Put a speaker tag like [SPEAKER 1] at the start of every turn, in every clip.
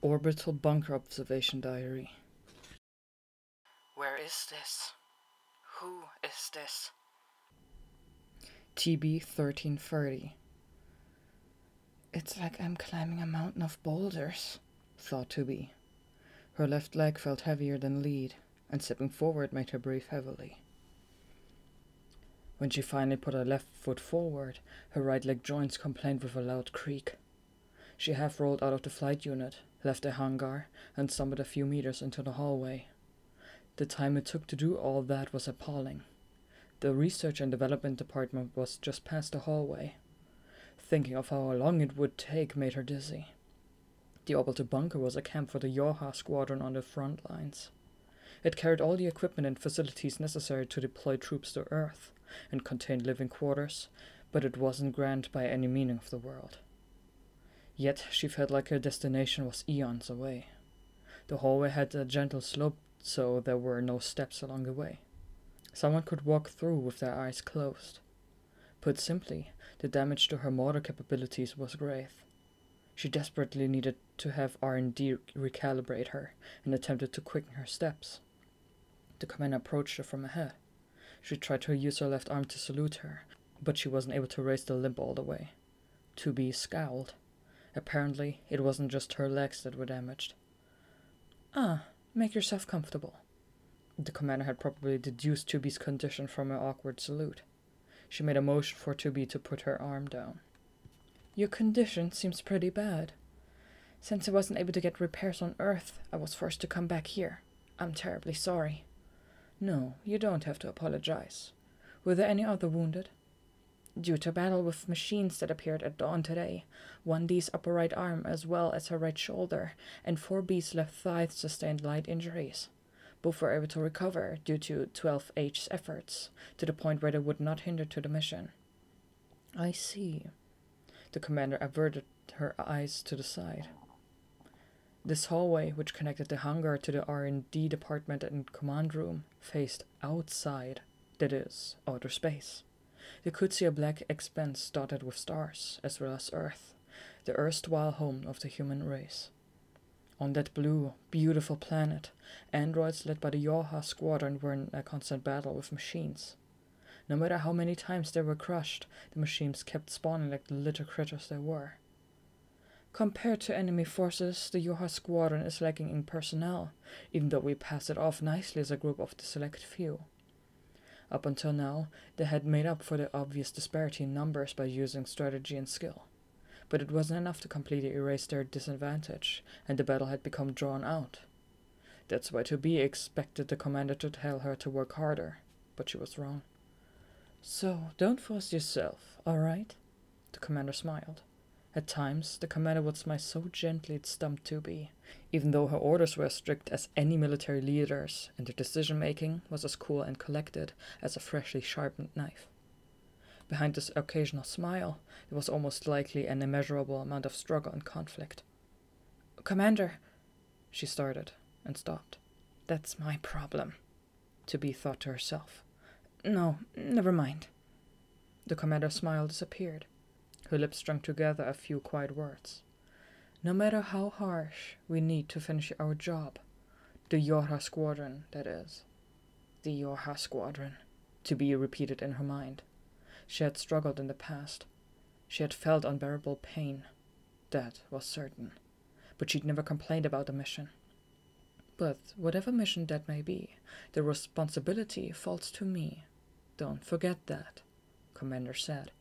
[SPEAKER 1] Orbital Bunker Observation Diary. Where is this? Who is this? TB 1330. It's like I'm climbing a mountain of boulders, thought 2B. Her left leg felt heavier than lead, and stepping forward made her breathe heavily. When she finally put her left foot forward, her right leg joints complained with a loud creak. She half rolled out of the flight unit, left the hangar, and stumbled a few meters into the hallway. The time it took to do all that was appalling. The research and development department was just past the hallway. Thinking of how long it would take made her dizzy. The Orbital bunker was a camp for the Yoha squadron on the front lines. It carried all the equipment and facilities necessary to deploy troops to Earth, and contained living quarters, but it wasn't grand by any meaning of the world. Yet she felt like her destination was eons away. The hallway had a gentle slope, so there were no steps along the way. Someone could walk through with their eyes closed. Put simply, the damage to her motor capabilities was grave. She desperately needed to have R&D recalibrate her, and attempted to quicken her steps. The commander approached her from ahead. She tried to use her left arm to salute her, but she wasn't able to raise the limb all the way. 2B scowled. Apparently, it wasn't just her legs that were damaged. Make yourself comfortable. The commander had probably deduced 2B's condition from her awkward salute. She made a motion for 2B to put her arm down. Your condition seems pretty bad. Since I wasn't able to get repairs on Earth, I was forced to come back here. I'm terribly sorry. No, you don't have to apologize. Were there any other wounded? Due to battle with machines that appeared at dawn today, 1D's upper right arm as well as her right shoulder and 4B's left thigh sustained light injuries. Both were able to recover due to 12H's efforts, to the point where they would not hinder to the mission. I see. The commander averted her eyes to the side. This hallway, which connected the hangar to the R&D department and command room, faced outside, that is, outer space. You could see a black expanse dotted with stars, as well as Earth, the erstwhile home of the human race. On that blue, beautiful planet, androids led by the Yoha squadron were in a constant battle with machines. No matter how many times they were crushed, the machines kept spawning like the little critters they were. Compared to enemy forces, the Yoha squadron is lacking in personnel, even though we pass it off nicely as a group of the select few. Up until now, they had made up for the obvious disparity in numbers by using strategy and skill. But it wasn't enough to completely erase their disadvantage, and the battle had become drawn out. That's why 2B expected the commander to tell her to work harder, but she was wrong. So, don't force yourself, alright? The commander smiled. At times, the commander would smile so gently it stumped 2B, even though her orders were as strict as any military leader's, and her decision-making was as cool and collected as a freshly sharpened knife. Behind this occasional smile, there was almost likely an immeasurable amount of struggle and conflict. Commander, she started, and stopped. That's my problem, 2B thought to herself. No, never mind. The commander's smile disappeared. Her lips strung together a few quiet words. No matter how harsh, we need to finish our job. The Yoha squadron, that is. The Yoha squadron, 2B repeated in her mind. She had struggled in the past. She had felt unbearable pain. That was certain. But she'd never complained about the mission. But whatever mission that may be, the responsibility falls to me. Don't forget that, Commander said.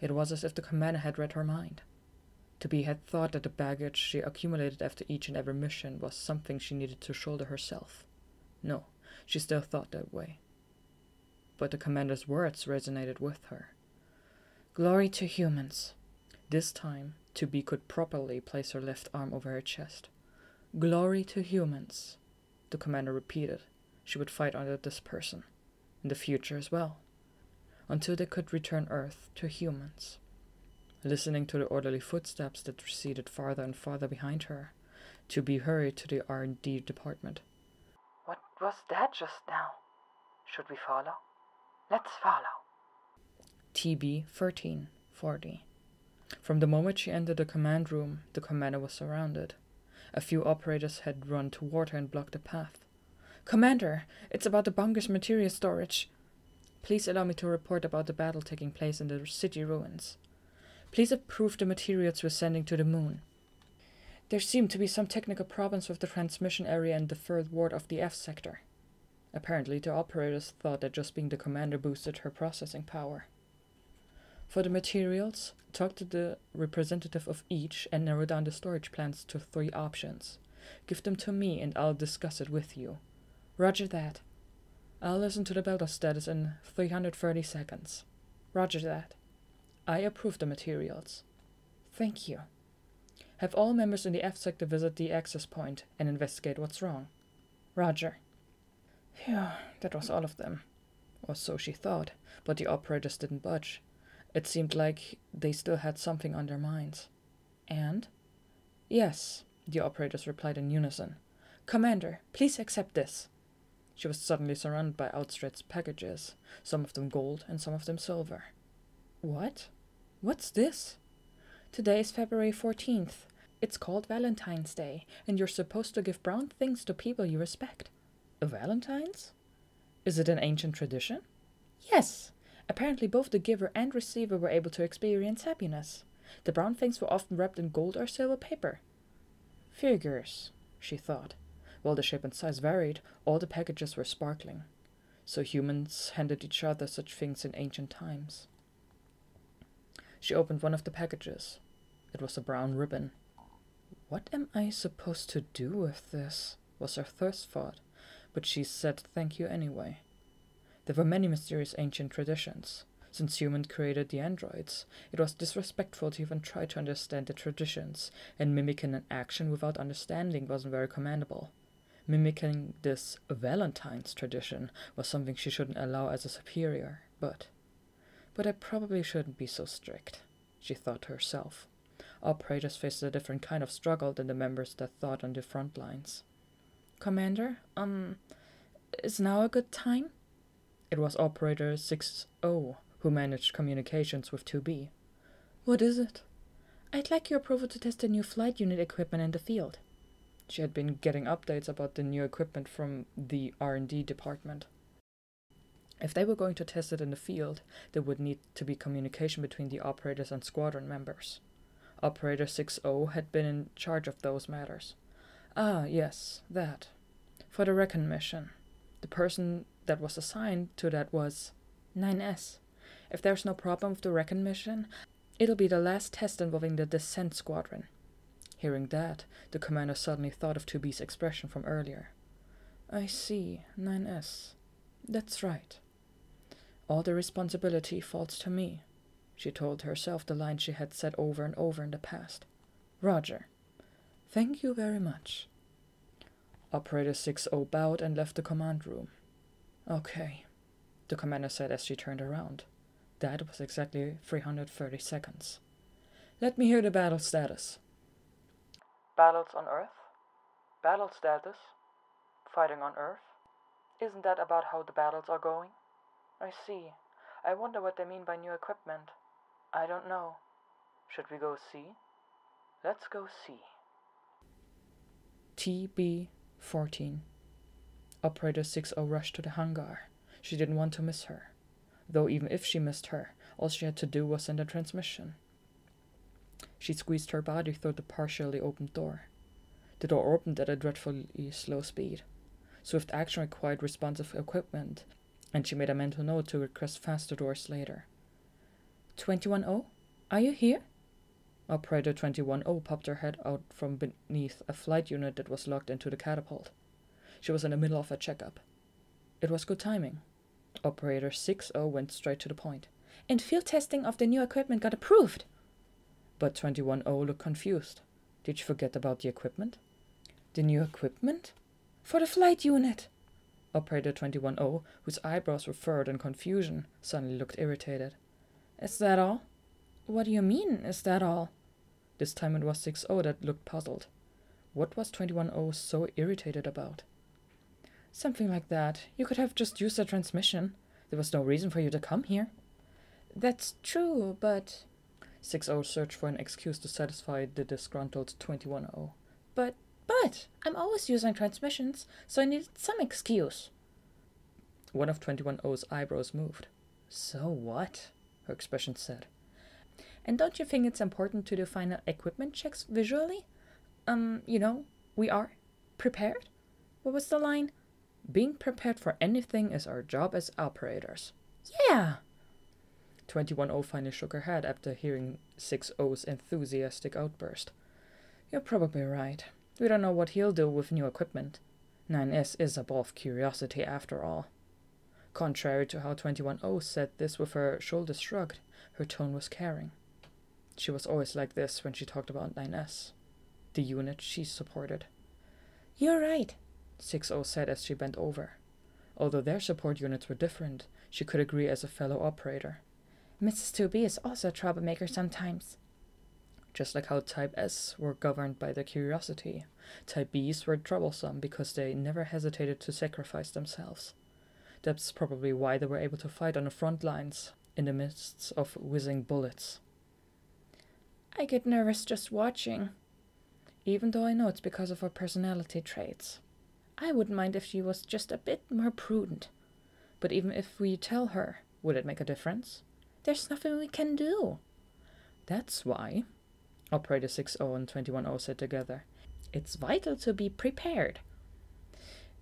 [SPEAKER 1] It was as if the commander had read her mind. 2B had thought that the baggage she accumulated after each and every mission was something she needed to shoulder herself. No, she still thought that way. But the commander's words resonated with her. Glory to humans. This time, 2B could properly place her left arm over her chest. Glory to humans, the commander repeated. She would fight under this person, in the future as well, until they could return Earth to humans. Listening to the orderly footsteps that receded farther and farther behind her, 2B hurried to the R&D department. What was that just now? Should we follow? Let's follow. TB 1340. From the moment she entered the command room, the commander was surrounded. A few operators had run toward her and blocked the path. "Commander, it's about the bunker's material storage. Please allow me to report about the battle taking place in the city ruins. Please approve the materials we're sending to the moon. There seem to be some technical problems with the transmission area in the third ward of the F sector." Apparently, the operators thought that just being the commander boosted her processing power. "For the materials, talk to the representative of each and narrow down the storage plans to 3 options. Give them to me and I'll discuss it with you." "Roger that." "I'll listen to the battle status in 330 seconds." "Roger that." "I approve the materials." "Thank you." "Have all members in the F sector visit the access point and investigate what's wrong." "Roger." Phew, that was all of them. Or so she thought, but the operators didn't budge. It seemed like they still had something on their minds. "And?" "Yes," the operators replied in unison. "Commander, please accept this." She was suddenly surrounded by outstretched packages, some of them gold and some of them silver. "What? What's this?" "Today is February 14th. It's called Valentine's Day, and you're supposed to give brown things to people you respect." "A Valentine's? Is it an ancient tradition?" "Yes. Apparently both the giver and receiver were able to experience happiness. The brown things were often wrapped in gold or silver paper." "Figures," she thought. While the shape and size varied, all the packages were sparkling. So humans handed each other such things in ancient times. She opened one of the packages. It was a brown ribbon. "What am I supposed to do with this?" was her first thought, but she said thank you anyway. There were many mysterious ancient traditions. Since humans created the androids, it was disrespectful to even try to understand the traditions, and mimicking an action without understanding wasn't very commendable. Mimicking this Valentine's tradition was something she shouldn't allow as a superior, but I probably shouldn't be so strict, she thought to herself. Operators faced a different kind of struggle than the members that fought on the front lines. "Commander, is now a good time?" It was Operator 6O who managed communications with 2B. "What is it?" "I'd like your approval to test the new flight unit equipment in the field." She had been getting updates about the new equipment from the R&D department. If they were going to test it in the field, there would need to be communication between the operators and squadron members. Operator 6O had been in charge of those matters. "Ah, yes, that. For the Recon mission. The person that was assigned to that was 9S. If there's no problem with the Recon mission, it'll be the last test involving the Descent Squadron." Hearing that, the commander suddenly thought of 2B's expression from earlier. "I see, 9S. That's right. All the responsibility falls to me," she told herself the line she had said over and over in the past. "Roger. Thank you very much." Operator 6O bowed and left the command room. "Okay," the commander said as she turned around. That was exactly 330 seconds. "Let me hear the battle status." "Battles on Earth? Battle status? Fighting on Earth? Isn't that about how the battles are going? I see. I wonder what they mean by new equipment. I don't know. Should we go see? Let's go see." TB-14. Operator 6O rushed to the hangar. She didn't want to miss her. Though even if she missed her, all she had to do was send a transmission. She squeezed her body through the partially opened door. The door opened at a dreadfully slow speed. Swift action required responsive equipment, and she made a mental note to request faster doors later. 21O, are you here?" Operator 21O popped her head out from beneath a flight unit that was locked into the catapult. She was in the middle of a checkup. It was good timing. Operator 6O went straight to the point. "And field testing of the new equipment got approved." But 21O looked confused. Did she forget about the equipment? "The new equipment?" "For the flight unit." Operator 21O, whose eyebrows were furrowed in confusion, suddenly looked irritated. "Is that all?" "What do you mean, is that all?" This time it was 6O that looked puzzled. What was 21O so irritated about? "Something like that. You could have just used the transmission. There was no reason for you to come here." "That's true, but—" 6O searched for an excuse to satisfy the disgruntled 21O. But
[SPEAKER 2] But I'm always using transmissions, so I needed some excuse.
[SPEAKER 1] One of 21O's eyebrows moved. So what? Her expression said.
[SPEAKER 2] And don't you think it's important to do final equipment checks visually? We are prepared? What was the line?
[SPEAKER 1] Being prepared for anything is our job as operators.
[SPEAKER 2] Yeah!
[SPEAKER 1] 21O finally shook her head after hearing 6O's enthusiastic outburst. You're probably right. We don't know what he'll do with new equipment. 9S is above curiosity after all. Contrary to how 21O said this with her shoulders shrugged, her tone was caring. She was always like this when she talked about 9S, the unit she supported.
[SPEAKER 2] You're right,
[SPEAKER 1] 6O said as she bent over. Although their support units were different, she could agree as a fellow operator.
[SPEAKER 2] Mrs. 2B is also a troublemaker sometimes.
[SPEAKER 1] Just like how Type S were governed by their curiosity, Type Bs were troublesome because they never hesitated to sacrifice themselves. That's probably why they were able to fight on the front lines in the midst of whizzing bullets.
[SPEAKER 2] I get nervous just watching, even though I know it's because of her personality traits. I wouldn't mind if she was just a bit more prudent.
[SPEAKER 1] But even if we tell her, would it make a difference?
[SPEAKER 2] There's nothing we can do.
[SPEAKER 1] That's why, Operator 6O and 21O said together,
[SPEAKER 2] it's vital to be prepared.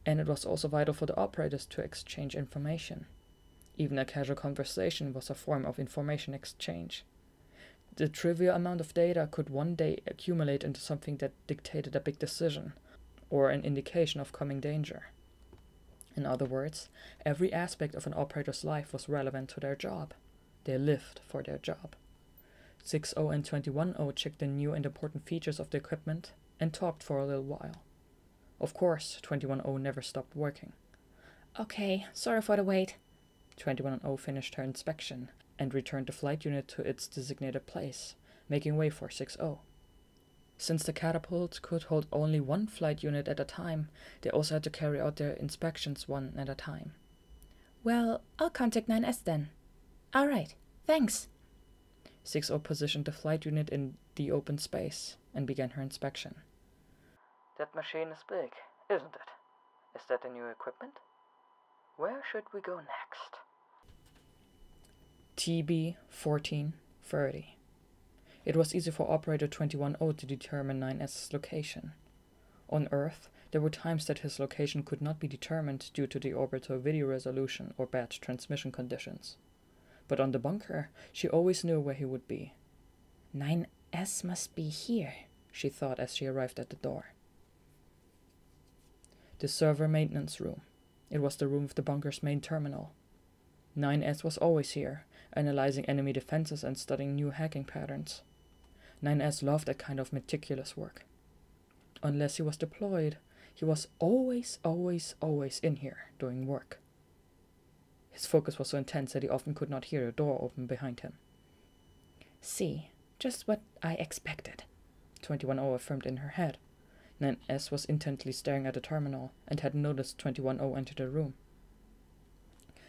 [SPEAKER 1] And it was also vital for the operators to exchange information. Even a casual conversation was a form of information exchange. The trivial amount of data could one day accumulate into something that dictated a big decision, or an indication of coming danger. In other words, every aspect of an operator's life was relevant to their job. They lived for their job. 6O and 21O checked the new and important features of the equipment and talked for a little while. Of course, 21O never stopped working.
[SPEAKER 2] Okay, sorry for the wait.
[SPEAKER 1] 21O finished her inspection and returned the flight unit to its designated place, making way for 6O. Since the catapult could hold only one flight unit at a time, they also had to carry out their inspections one at a time.
[SPEAKER 2] Well, I'll contact 9S then. All right, thanks.
[SPEAKER 1] 6O positioned the flight unit in the open space and began her inspection. That machine is big, isn't it? Is that the new equipment? Where should we go next? TB 1430. It was easy for Operator 21O to determine 9S's location. On Earth, there were times that his location could not be determined due to the orbital video resolution or bad transmission conditions. But on the bunker, she always knew where he would be.
[SPEAKER 2] 9S must be here,
[SPEAKER 1] she thought as she arrived at the door. The server maintenance room. It was the room of the bunker's main terminal. 9S was always here, analyzing enemy defenses and studying new hacking patterns. 9S loved that kind of meticulous work. Unless he was deployed, he was always in here doing work. His focus was so intense that he often could not hear a door open behind him.
[SPEAKER 2] See, just what I expected,
[SPEAKER 1] 21O affirmed in her head. 9S was intently staring at the terminal and had noticed 21O enter the room.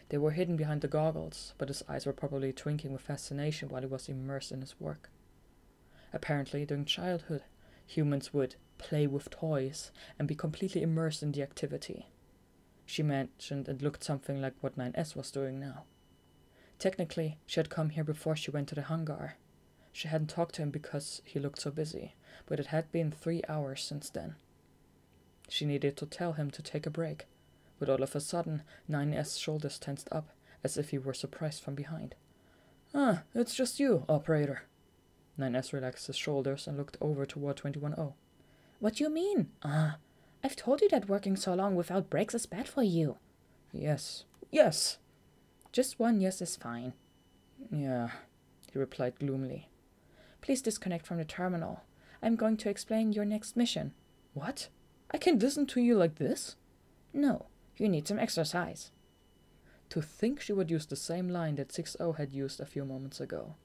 [SPEAKER 1] They were hidden behind the goggles, but his eyes were probably twinkling with fascination while he was immersed in his work. Apparently, during childhood, humans would play with toys and be completely immersed in the activity. She mentioned it looked something like what 9S was doing now. Technically, she had come here before she went to the hangar. She hadn't talked to him because he looked so busy, but it had been 3 hours since then. She needed to tell him to take a break, but all of a sudden, 9S' shoulders tensed up, as if he were surprised from behind. Ah, it's just you, operator. 9S relaxed his shoulders and looked over toward 21O.
[SPEAKER 2] What do you mean? I've told you that working so long without breaks is bad for you.
[SPEAKER 1] Yes.
[SPEAKER 2] Just one yes is fine.
[SPEAKER 1] Yeah, he replied gloomily.
[SPEAKER 2] Please disconnect from the terminal. I'm going to explain your next mission.
[SPEAKER 1] What? I can't listen to you like this?
[SPEAKER 2] No, you need some exercise.
[SPEAKER 1] To think she would use the same line that 6O had used a few moments ago.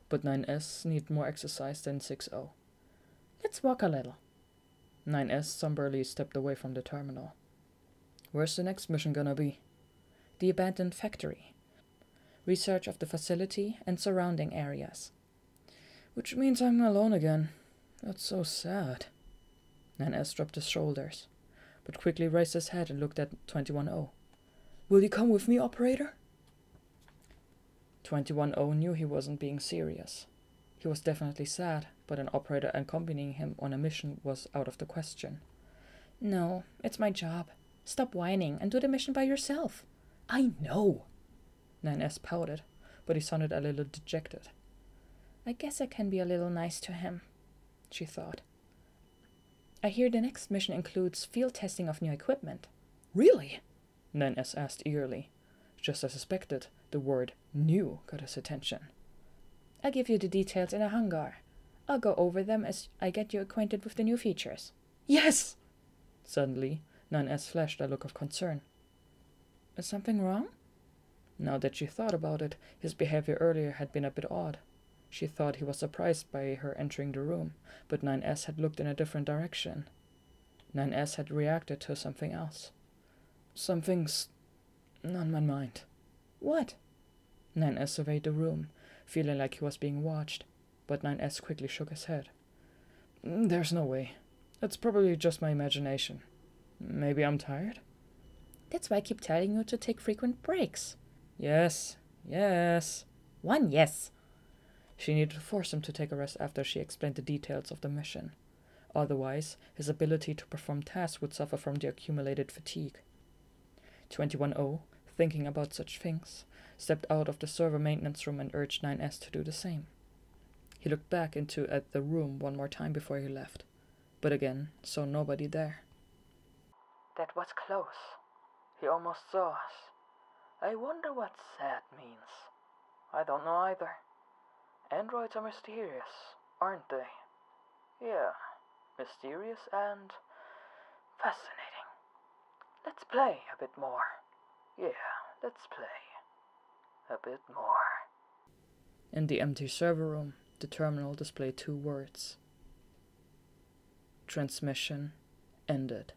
[SPEAKER 1] But 9S need more exercise than 6O.
[SPEAKER 2] Let's walk a little.
[SPEAKER 1] 9S somberly stepped away from the terminal. Where's the next mission gonna be?
[SPEAKER 2] The abandoned factory. Research of the facility and surrounding areas.
[SPEAKER 1] Which means I'm alone again. That's so sad. 9S dropped his shoulders, but quickly raised his head and looked at 210. Will you come with me, operator? 210 knew he wasn't being serious. He was definitely sad, but an operator accompanying him on a mission was out of the question.
[SPEAKER 2] No, it's my job. Stop whining and do the mission by yourself.
[SPEAKER 1] I know, 9S pouted, but he sounded a little dejected.
[SPEAKER 2] I guess I can be a little nice to him, she thought. I hear the next mission includes field testing of new equipment.
[SPEAKER 1] Really? 9S asked eagerly. Just as suspected, the word new got his attention.
[SPEAKER 2] I'll give you the details in a hangar. I'll go over them as I get you acquainted with the new features.
[SPEAKER 1] Yes! Suddenly, 9S flashed a look of concern.
[SPEAKER 2] Is something wrong?
[SPEAKER 1] Now that she thought about it, his behavior earlier had been a bit odd. She thought he was surprised by her entering the room, but 9S had looked in a different direction. 9S had reacted to something else. Something's on my mind.
[SPEAKER 2] What?
[SPEAKER 1] 9S surveyed the room, feeling like he was being watched, but 9S quickly shook his head. There's no way. It's probably just my imagination. Maybe I'm tired?
[SPEAKER 2] That's why I keep telling you to take frequent breaks.
[SPEAKER 1] Yes.
[SPEAKER 2] One yes.
[SPEAKER 1] She needed to force him to take a rest after she explained the details of the mission. Otherwise, his ability to perform tasks would suffer from the accumulated fatigue. 210, thinking about such things, stepped out of the server maintenance room and urged 9S to do the same. He looked back at the room one more time before he left, but again saw nobody there.
[SPEAKER 3] That was close. He almost saw us. I wonder what sad means. I don't know either. Androids are mysterious, aren't they? Yeah, mysterious and fascinating. Let's play a bit more. Yeah, let's play a bit more.
[SPEAKER 1] In the empty server room, the terminal displayed 2 words. Transmission ended.